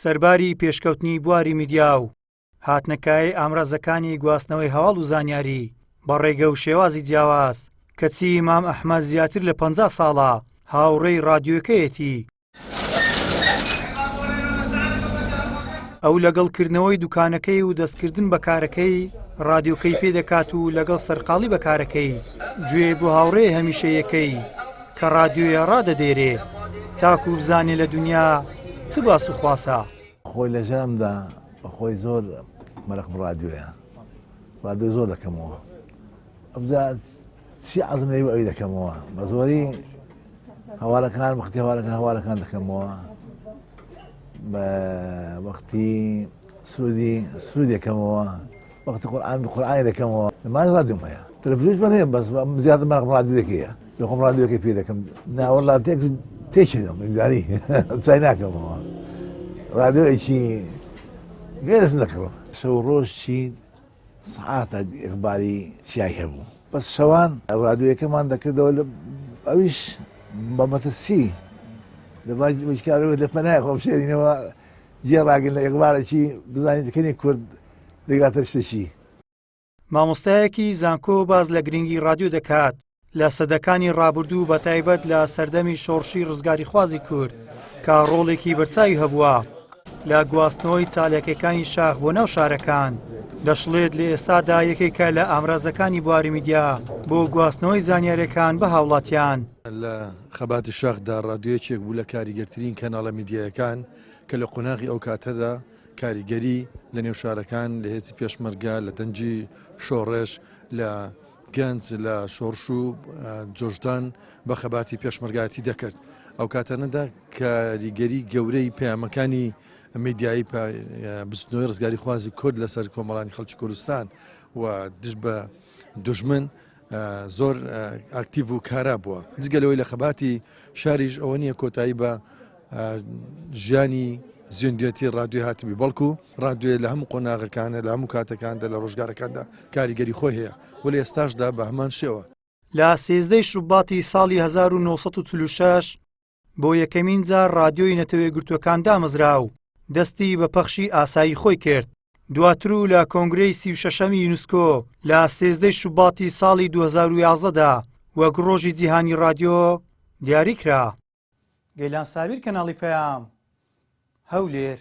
سەرباری پێشکەوتنی بواری میدیا و هاتنەکای ئامرازەکانی گواستنەوەی هەواڵ و زانیاری بە ڕێگە و شێوازی جیاواز کەچی مام ئەحمەد زیاتر لە 50 ساڵە هاوڕێی ڕادیۆکەیەتی. ئەو لەگەڵکردنەوەی دوکانەکەی و دەستکردن بە کارەکەی ڕادیۆکەی پێدەکات و لەگەڵ سەرقاڵی بەکارەکەی گوێ بۆ هاوڕێ هەمیشەیەکەی کە ڕادیۆیە ڕادەدێرێ تاکو بزانێ لە دنیا چ باس و خواسە. خۆی لە ژەرمدا بەخۆی زۆر مەرەخ ڕادیۆیە، ڕادیۆ زۆر دەکەمەوە، ئەمجا چی عەزم لێ بە ئەوی دەکەمەوە، بە زۆری هەوارەکان وەختی هەوارەکان دەکەمەوە، بە وەختی سرودی دەکەمەوە، وەختی قورئانی دەکەمەوە. لەمانە ڕادیۆم هەیە، تەلەڤیزیۆنمان هەیە بەس زیاتر مەرەخ ڕادیۆیەکەیە، لەخۆم ڕادیۆکەی پێ دەکەم. نا وەڵڵا تێکێدەم ئینجاری چای ناکەمەوە، ڕادیۆیەکی گەیرەس نەکڕم. شەو ڕۆژ چی سەعاتە ئیخباری چیای هەبوو، بەس شەوان ڕادیۆیەکەمان دەکردەوە ئەویش بە مەترسی لەبارکارەوە لە پەنای خۆم شێرینەوە جێڕاگرن لە ئیخبارێکی بزانین دەکەنی کورد دەگاتە شتێکی. مامۆستایەکی زانکۆ باز لە گرنگی ڕادیۆ دەکات لە سەدەکانی ڕابردوو بە تایبەت لە سەردەمی شۆڕشی ڕزگاری خوازی کورد کە ڕۆڵێکی بەرچاوی هەبووە لە گواستنەوەی چالاکیەکانی شاخ بۆ ناو شارەکان. دەشڵێت لە ئێستادا یەکێکە لە ئامرازەکانی بواری میدیا بۆ گواستنەوەی زانیاریەکان بە هاوڵاتیان. لە خەباتی شاخدا ڕادیۆیەکێک بوو لە کاریگەرترین کەناڵە میدیایەکان کە لە قۆناغی ئەو کاتەدا کاریگەری لە نێو شارەکان لە هێزی پێشمەرگە لە دەنجی شۆڕش لە گەنج لە شۆڕش و جۆژدان بە خەباتی پێشمەرگاتی دەکرد. ئەو کاتەنەدا کاریگەری گەورەی پەیامەکانی میدیایی بستنەوەی ڕزگاری خوازی کورد لەسەر کۆمەڵانی خەڵکی کوردستان و دژ بە دوژمن زۆر ئاکتیڤ و کارا بووە. جگەلەوەی لە خەباتی شاریش ئەوە نییە کۆتایی بە ژیانی زیندوێتی ڕادیۆ هاتبی، بەڵکو ڕادیۆ لە هەموو قۆناغەکانە لە هەموو کاتەکاندا لە ڕۆژگارەکاندا کاریگەری خۆی هەیە و لە ئێستاشدا بە هەمان شێوە. لە 13 شوباتی ساڵی 1946 بۆ یەکەمین جار ڕادیۆی نەتەوەی گرتوەکان دامەزرا و دەستی بە پەخشی ئاسایی خۆی کرد. دواتر و لە کۆنگرەی 36ەمی یونسکۆ لە 13 شوباتی ساڵی 2011دا وەک ڕۆژی جیهانی ڕادیۆ دیاری کرا. گەیلان سابیر کەناڵی پەیام هەولێر.